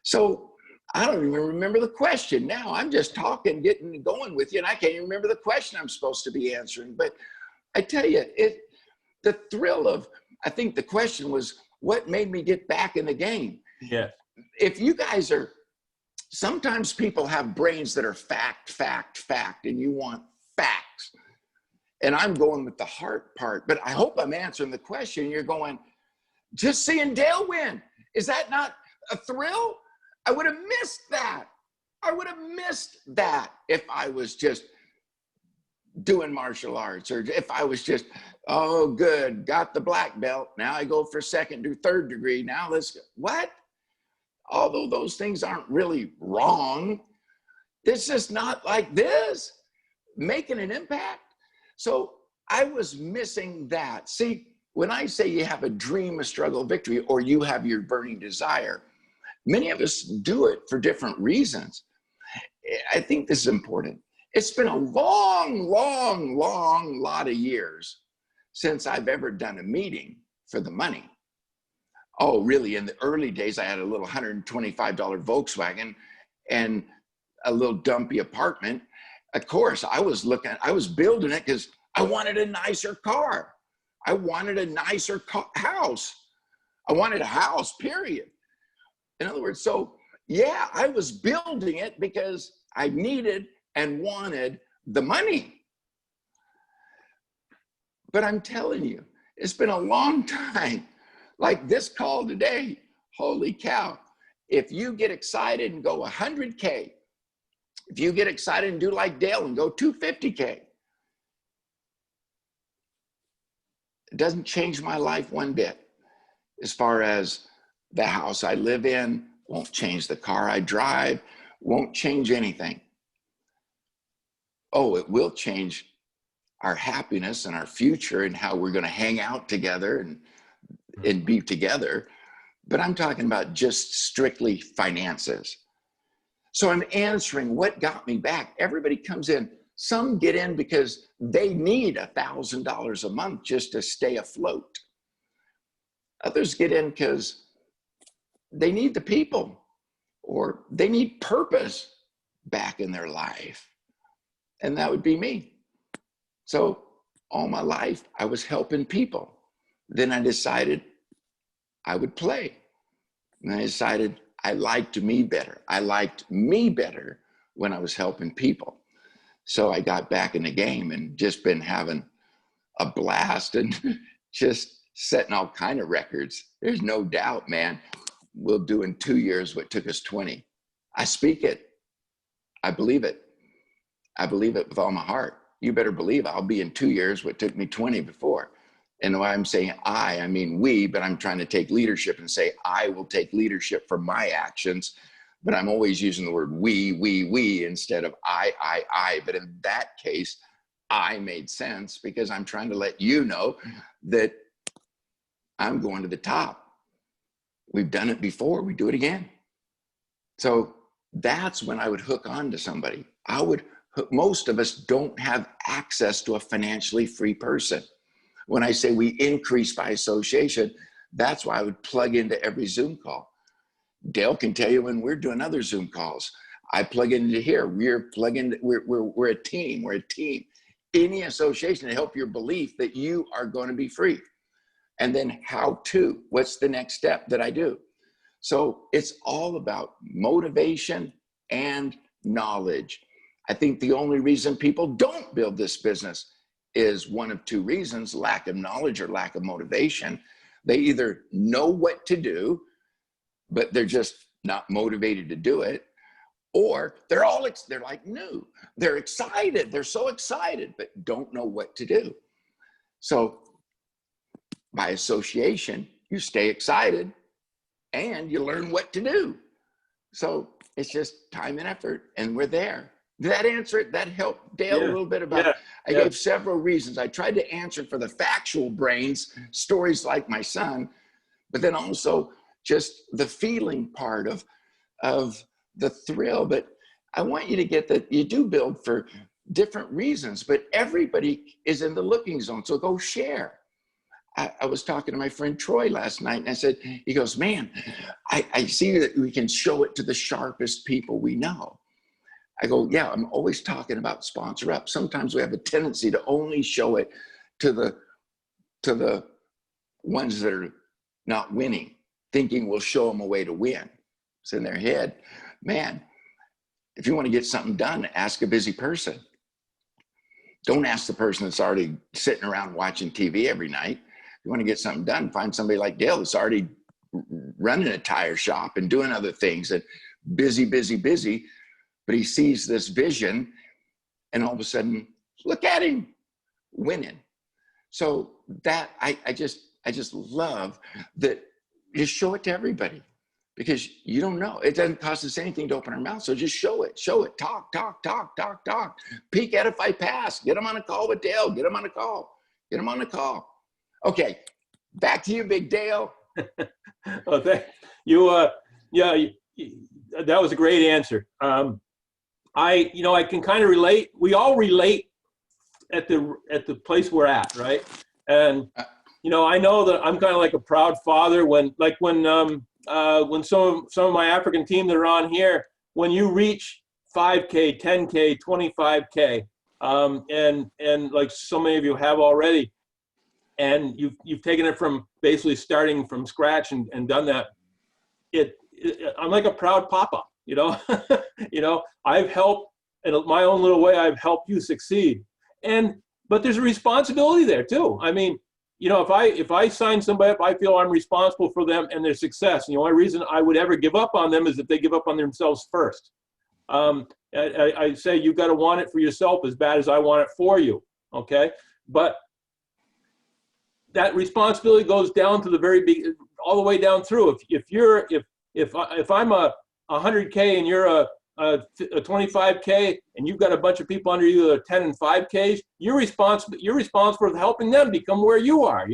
So I don't even remember the question now. I'm just talking, getting going with you, and I can't even remember the question I'm supposed to be answering. But I tell you, the thrill of, I think the question was, what made me get back in the game? Yeah. If you guys are, sometimes people have brains that are fact, and you want facts. And I'm going with the heart part, but I hope I'm answering the question. You're going, just seeing Dale win, is that not a thrill? I would have missed that. I would have missed that if I was just doing martial arts, or if I was just, oh, good, got the black belt. Now I go for second to third degree. Now let's go. What? Although those things aren't really wrong, it's just not like this, making an impact. So I was missing that. See, when I say you have a dream, a struggle, a victory, or you have your burning desire, many of us do it for different reasons. I think this is important. It's been a long, long, long lot of years since I've ever done a meeting for the money. Oh, really? In the early days, I had a little $125 Volkswagen and a little dumpy apartment. Of course, I was building it because I wanted a nicer car. I wanted a nicer house. I wanted a house, period. In other words, so yeah, I was building it because I needed and wanted the money. But I'm telling you, it's been a long time. Like this call today, holy cow. If you get excited and go 100K, if you get excited and do like Dale and go 250K, it doesn't change my life one bit. As far as the house I live in, won't change the car I drive, won't change anything. Oh, it will change our happiness and our future and how we're going to hang out together and be together. But I'm talking about just strictly finances. So I'm answering what got me back. Everybody comes in. Some get in because they need $1,000 a month just to stay afloat. Others get in because they need the people or they need purpose back in their life. And that would be me. So all my life, I was helping people. Then I decided I would play. And I decided I liked me better. I liked me better when I was helping people. So I got back in the game and just been having a blast and just setting all kind of records. There's no doubt, man, we'll do in 2 years what took us 20. I speak it. I believe it. I believe it with all my heart. You better believe I'll be in 2 years what took me 20 before. And when I'm saying I mean we, but I'm trying to take leadership and say I will take leadership for my actions. But I'm always using the word we instead of I. But in that case, I made sense because I'm trying to let you know that I'm going to the top. We've done it before, we do it again. So that's when I would hook on to somebody. Most of us don't have access to a financially free person. When I say we increase by association, that's why I would plug into every Zoom call. Dale can tell you when we're doing other Zoom calls, I plug into here. We're a team. We're a team. Any association to help your belief that you are going to be free. And then how to, what's the next step that I do? So it's all about motivation and knowledge. I think the only reason people don't build this business is one of two reasons: lack of knowledge or lack of motivation. They either know what to do, but they're just not motivated to do it, or they're like new. They're excited. They're so excited, but don't know what to do. So by association, you stay excited and you learn what to do. So it's just time and effort, and we're there. Did that answer it? That helped Dale a little bit about, I gave several reasons. I tried to answer for the factual brains, stories like my son, but then also just the feeling part of the thrill. But I want you to get that you do build for different reasons, but everybody is in the looking zone. So go share. I was talking to my friend Troy last night, and I said, he goes, man, I see that we can show it to the sharpest people we know. I go, yeah, I'm always talking about sponsor up. Sometimes we have a tendency to only show it to the ones that are not winning, thinking we'll show them a way to win. It's in their head. Man, if you want to get something done, ask a busy person. Don't ask the person that's already sitting around watching TV every night. If you want to get something done, find somebody like Dale that's already running a tire shop and doing other things, and busy, but he sees this vision, and all of a sudden, look at him winning. So that I just love that. Just show it to everybody, because you don't know. It doesn't cost us anything to open our mouth. So just show it, talk. Peak, edify, pass. Get them on a call with Dale. Get them on a call. Okay, Back to you, Big Dale. Oh, thank you. Yeah, that was a great answer. I can kind of relate. We all relate at the place we're at, right? And I know that I'm kind of like a proud father when some of my African team that are on here, when you reach 5K, 10K, 25K, and like so many of you have already, and you've taken it from basically starting from scratch and done that. I'm like a proud papa, I've helped in my own little way. I've helped you succeed, but there's a responsibility there too. I mean, if I sign somebody up, I feel I'm responsible for them and their success. The only reason I would ever give up on them is if they give up on themselves first. I say you've got to want it for yourself as bad as I want it for you. Okay, but that responsibility goes down to the very big, all the way down through. If I'm a 100K and you're a 25K and you've got a bunch of people under you that are 10 and 5Ks, you're responsible for helping them become where you are,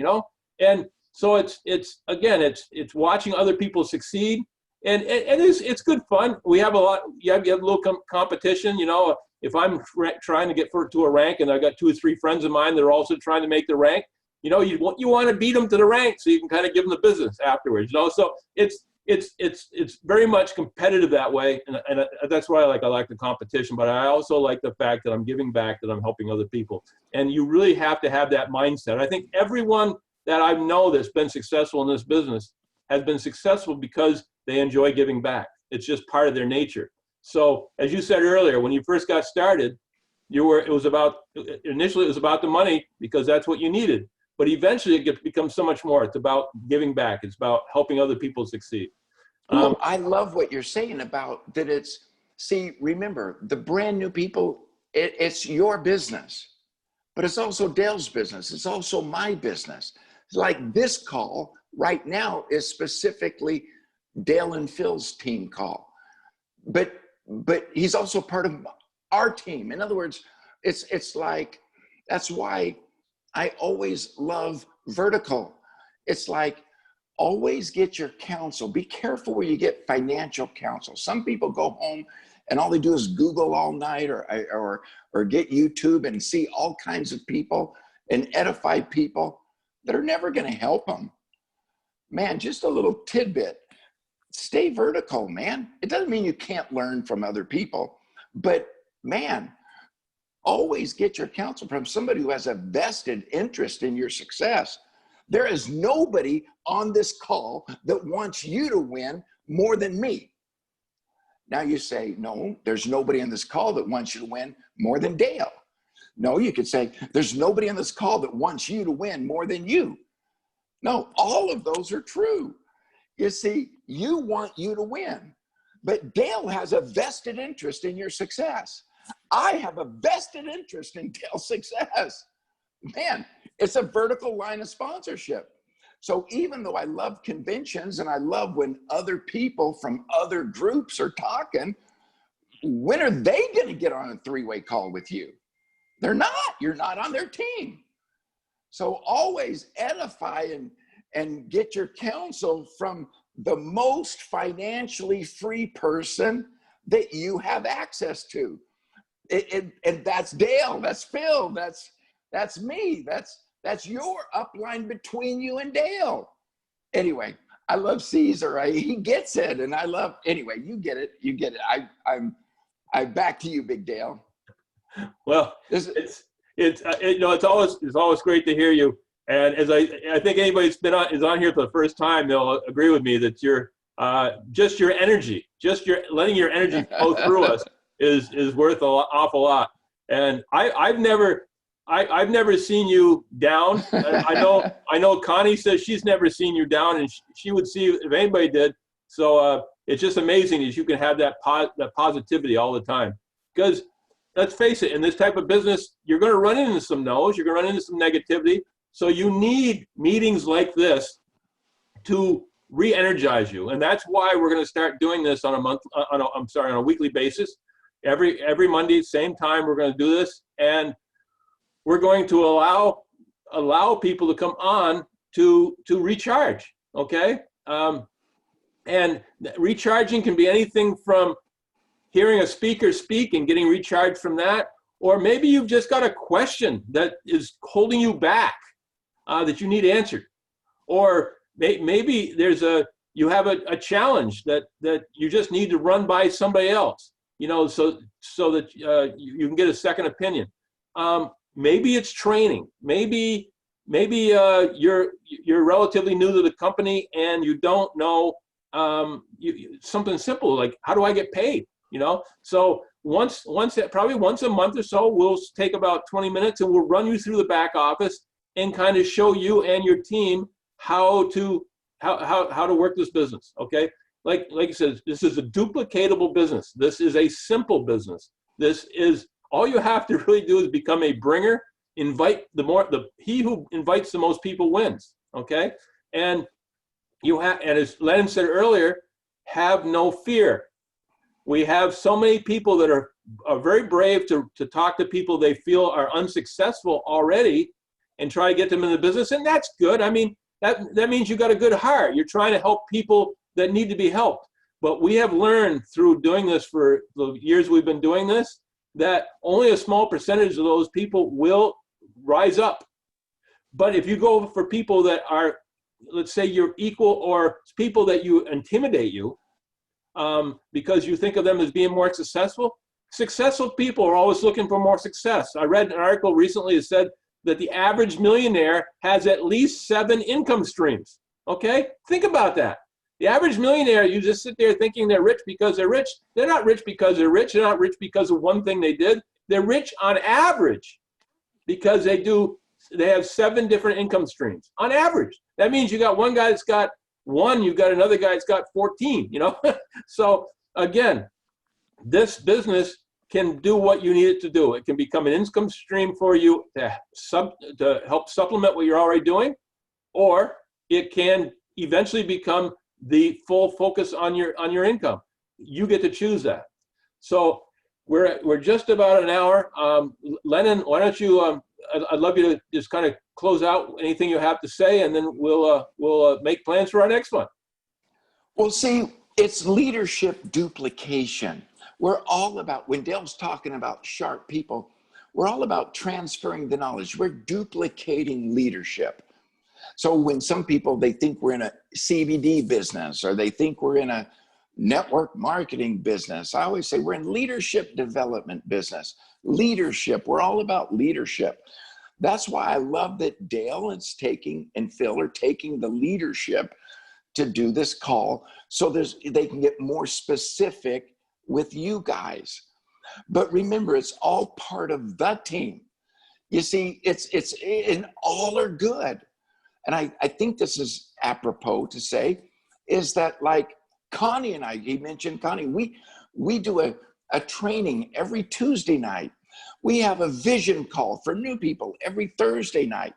And so it's watching other people succeed, and it's good fun. We have a lot. You have a little competition, If I'm trying to get to a rank and I've got 2 or 3 friends of mine that are also trying to make the rank, you want to beat them to the rank so you can kind of give them the business afterwards, So it's very much competitive that way, and that's why I like the competition. But I also like the fact that I'm giving back, that I'm helping other people, and you really have to have that mindset. I think everyone that I know that's been successful in this business has been successful because they enjoy giving back. It's just part of their nature. So as you said earlier, when you first got started, initially it was about the money because that's what you needed. But eventually it becomes so much more. It's about giving back. It's about helping other people succeed. Well, I love what you're saying about that. Remember, the brand new people, it's your business, but it's also Dale's business. It's also my business. Like this call right now is specifically Dale and Phil's team call, but he's also part of our team. In other words, it's like, that's why I always love vertical. It's like, always get your counsel. Be careful where you get financial counsel. Some people go home and all they do is Google all night or get YouTube and see all kinds of people and edify people that are never going to help them. Man, just a little tidbit. Stay vertical, man. It doesn't mean you can't learn from other people, but man, always get your counsel from somebody who has a vested interest in your success. There is nobody on this call that wants you to win more than me. Now you say, no, there's nobody on this call that wants you to win more than Dale. No, you could say, there's nobody on this call that wants you to win more than you. No, all of those are true. You see, you want you to win, but Dale has a vested interest in your success. I have a vested interest in Dale's success. Man, it's a vertical line of sponsorship. So even though I love conventions and I love when other people from other groups are talking, when are they going to get on a 3-way call with you? They're not. You're not on their team. So always edify and get your counsel from the most financially free person that you have access to. And that's Dale, that's Phil, that's me, that's your upline between you and Dale. Anyway, I love Caesar. He gets it, and I love. Anyway, you get it. I'm back to you, Big Dale. Well, it's always great to hear you. And as I think anybody is on here for the first time, they'll agree with me that just your energy, letting your energy flow through us is worth an awful lot. And I've never seen you down. I know Connie says she's never seen you down, and she would see if anybody did. So it's just amazing that you can have that positivity all the time. Because let's face it, in this type of business, you're going to run into some no's, you're going to run into some negativity. So you need meetings like this to re-energize you, and that's why we're going to start doing this on a weekly basis. Every Monday, same time, we're going to do this, and we're going to allow people to come on to recharge. Okay. And recharging can be anything from hearing a speaker speak and getting recharged from that, or maybe you've just got a question that is holding you back that you need answered, or maybe you have a challenge that you just need to run by somebody else, so that you can get a second opinion. Maybe it's training. Maybe you're relatively new to the company and you don't know something simple like, how do I get paid? So probably once a month or so, we'll take about 20 minutes and we'll run you through the back office and kind of show you and your team how to work this business. Okay. Like you said, this is a duplicatable business. This is a simple business. This is all you have to really do is become a bringer, invite he who invites the most people wins. Okay. And and as Lennon said earlier, have no fear. We have so many people that are very brave to talk to people they feel are unsuccessful already and try to get them in the business. And that's good. I mean, that means you got a good heart. You're trying to help people that need to be helped. But we have learned through doing this for the years we've been doing this, that only a small percentage of those people will rise up. But if you go for people that are, let's say, you're equal, or people that you intimidate you because you think of them as being more successful, successful people are always looking for more success. I read an article recently that said that the average millionaire has at least 7 income streams. Okay? Think about that. The average millionaire, you just sit there thinking they're rich because they're rich. They're not rich because they're rich. They're not rich because of one thing they did. They're rich on average because they have 7 different income streams on average. That means you got one guy that's got 1, you've got another guy that's got 14, So again, this business can do what you need it to do. It can become an income stream for you to help supplement what you're already doing, or it can eventually become the full focus on your income. You get to choose that. So we're just about an hour. Lennon, why don't you? I'd love you to just kind of close out anything you have to say, and then we'll make plans for our next one. Well, see, it's leadership duplication. We're all about, when Dale's talking about sharp people, we're all about transferring the knowledge. We're duplicating leadership. So when some people, they think we're in a CBD business, or they think we're in a network marketing business, I always say we're in leadership development business. Leadership, we're all about leadership. That's why I love that Dale and Phil are taking the leadership to do this call, so they can get more specific with you guys. But remember, it's all part of the team. You see, and all are good. And I think this is apropos to say, is that like Connie and I, he mentioned Connie, we do a training every Tuesday night. We have a vision call for new people every Thursday night.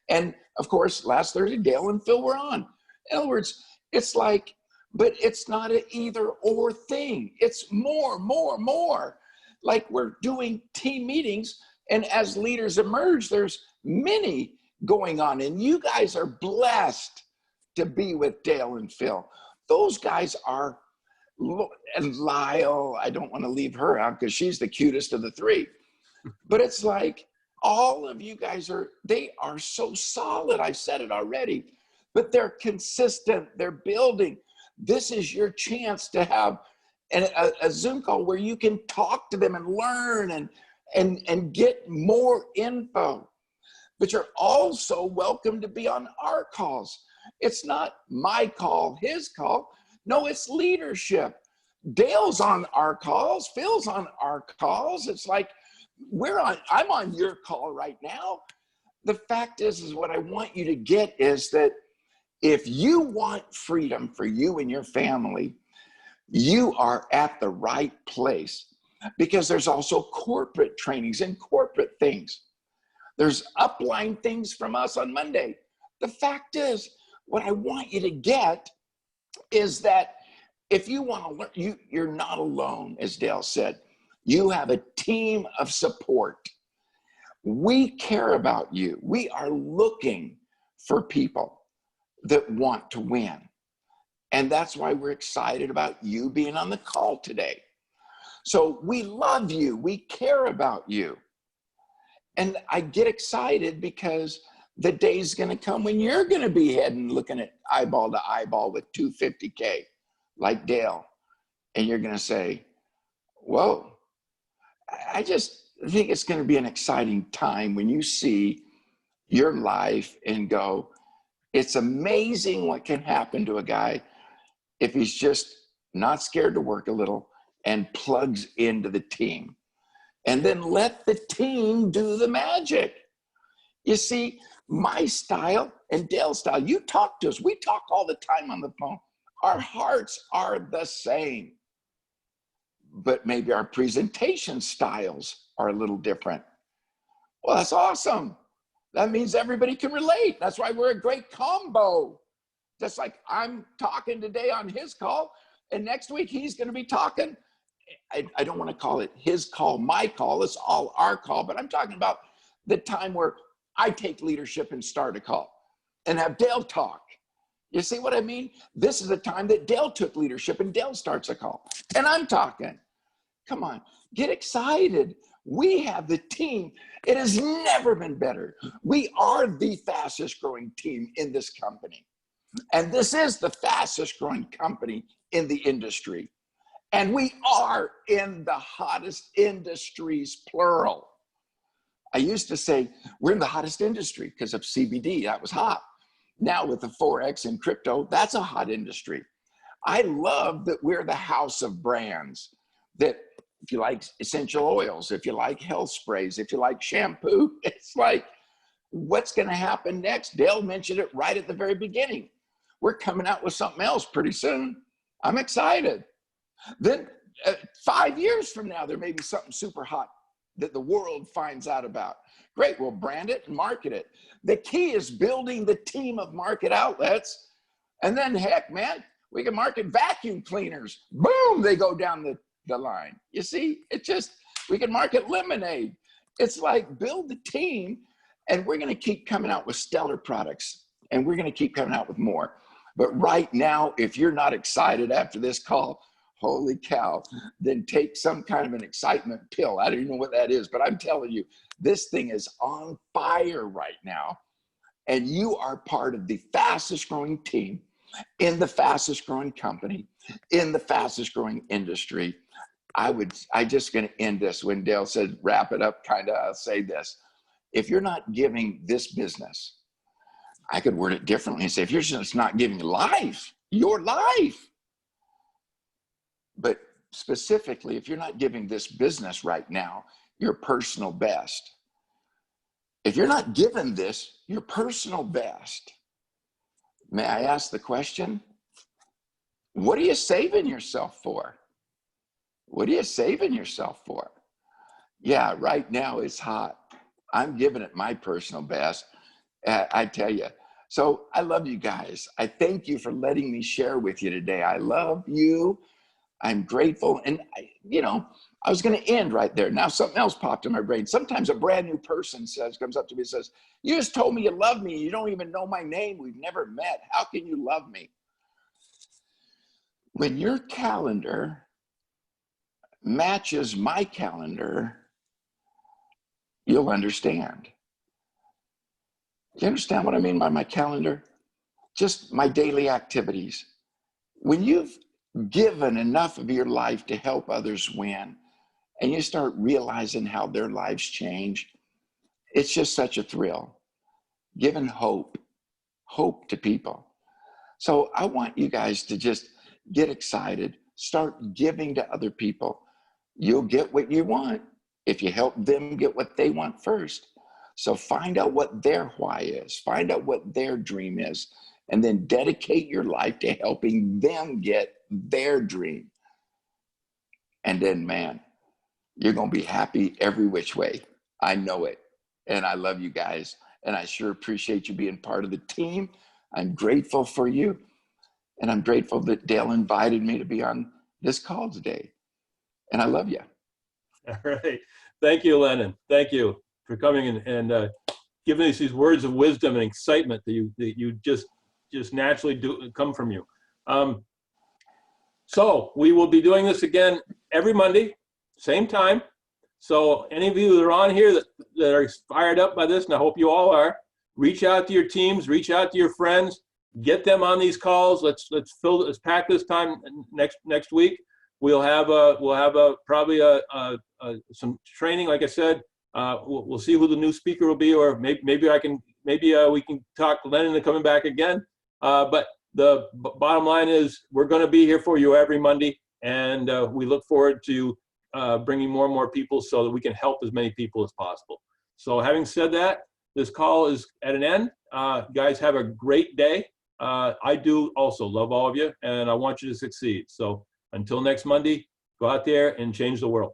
And of course, last Thursday, Dale and Phil were on. In other words, it's like, but it's not an either or thing. It's more. Like we're doing team meetings, and as leaders emerge, there's many going on. And you guys are blessed to be with Dale and Phil. Those guys are, and Lyle, I don't want to leave her out because she's the cutest of the 3. But it's like all of you guys they are so solid. I've said it already, but they're consistent. They're building. This is your chance to have a Zoom call where you can talk to them and learn and get more info. But you're also welcome to be on our calls. It's not my call, his call. No, it's leadership. Dale's on our calls. Phil's on our calls. It's like I'm on your call right now. The fact is what I want you to get is that if you want freedom for you and your family, you are at the right place, because there's also corporate trainings and corporate things. There's upline things from us on Monday. The fact is, what I want you to get is that if you want to learn, you're not alone, as Dale said. You have a team of support. We care about you. We are looking for people that want to win. And that's why we're excited about you being on the call today. So we love you. We care about you. And I get excited because the day's going to come when you're going to be heading looking at eyeball to eyeball with 250K like Dale. And you're going to say, whoa, I just think it's going to be an exciting time when you see your life and go, it's amazing what can happen to a guy if he's just not scared to work a little and plugs into the team. And then let the team do the magic. You see, my style and Dale's style, you talk to us. We talk all the time on the phone. Our hearts are the same. But maybe our presentation styles are a little different. Well, that's awesome. That means everybody can relate. That's why we're a great combo. Just like I'm talking today on his call, and next week he's going to be talking. I don't want to call it his call, my call. It's all our call. But I'm talking about the time where I take leadership and start a call and have Dale talk. You see what I mean? This is the time that Dale took leadership and Dale starts a call. And I'm talking. Come on, get excited. We have the team. It has never been better. We are the fastest growing team in this company. And this is the fastest growing company in the industry. And we are in the hottest industries, plural. I used to say we're in the hottest industry because of CBD. That was hot. Now with the Forex and crypto, that's a hot industry. I love that we're the house of brands. That if you like essential oils, if you like health sprays, if you like shampoo, it's like, what's going to happen next? Dale mentioned it right at the very beginning. We're coming out with something else pretty soon. I'm excited. Then 5 years from now, there may be something super hot that the world finds out about. Great, we'll brand it and market it. The key is building the team of market outlets. And then heck, man, we can market vacuum cleaners. Boom, they go down the line. You see, we can market lemonade. It's like build the team, and we're going to keep coming out with stellar products, and we're going to keep coming out with more. But right now, if you're not excited after this call, holy cow, then take some kind of an excitement pill. I don't even know what that is, but I'm telling you, this thing is on fire right now. And you are part of the fastest growing team in the fastest growing company, in the fastest growing industry. I just going to end this when Dale said, wrap it up, kind of, I'll say this. If you're not giving this business, I could word it differently and say, if you're just not giving life, your life, but specifically, if you're not giving this business right now your personal best, if you're not giving this your personal best, may I ask the question, what are you saving yourself for? What are you saving yourself for? Yeah, right now it's hot. I'm giving it my personal best. I tell you. So I love you guys. I thank you for letting me share with you today. I love you. I'm grateful. And, I was going to end right there. Now something else popped in my brain. Sometimes a brand new person comes up to me and says, you just told me you love me. You don't even know my name. We've never met. How can you love me? When your calendar matches my calendar, you'll understand. You understand what I mean by my calendar? Just my daily activities. When you've given enough of your life to help others win, and you start realizing how their lives change, it's just such a thrill. Giving hope to people. So I want you guys to just get excited, start giving to other people. You'll get what you want if you help them get what they want first. So find out what their why is, find out what their dream is, and then dedicate your life to helping them get their dream. And then, man, you're going to be happy every which way. I know it. And I love you guys. And I sure appreciate you being part of the team. I'm grateful for you. And I'm grateful that Dale invited me to be on this call today. And I love you. All right. Thank you, Lennon. Thank you for coming and giving us these words of wisdom and excitement that you just naturally do come from you. So we will be doing this again every Monday, same time. So any of you that are on here that are fired up by this, and I hope you all are, reach out to your teams, reach out to your friends, get them on these calls. Let's pack this time next week. We'll have probably some training. Like I said, we'll see who the new speaker will be, or maybe we can talk Lennon into coming back again. But the bottom line is we're going to be here for you every Monday, and we look forward to bringing more and more people so that we can help as many people as possible. So having said that, this call is at an end. Guys, have a great day. I do also love all of you, and I want you to succeed. So until next Monday, go out there and change the world.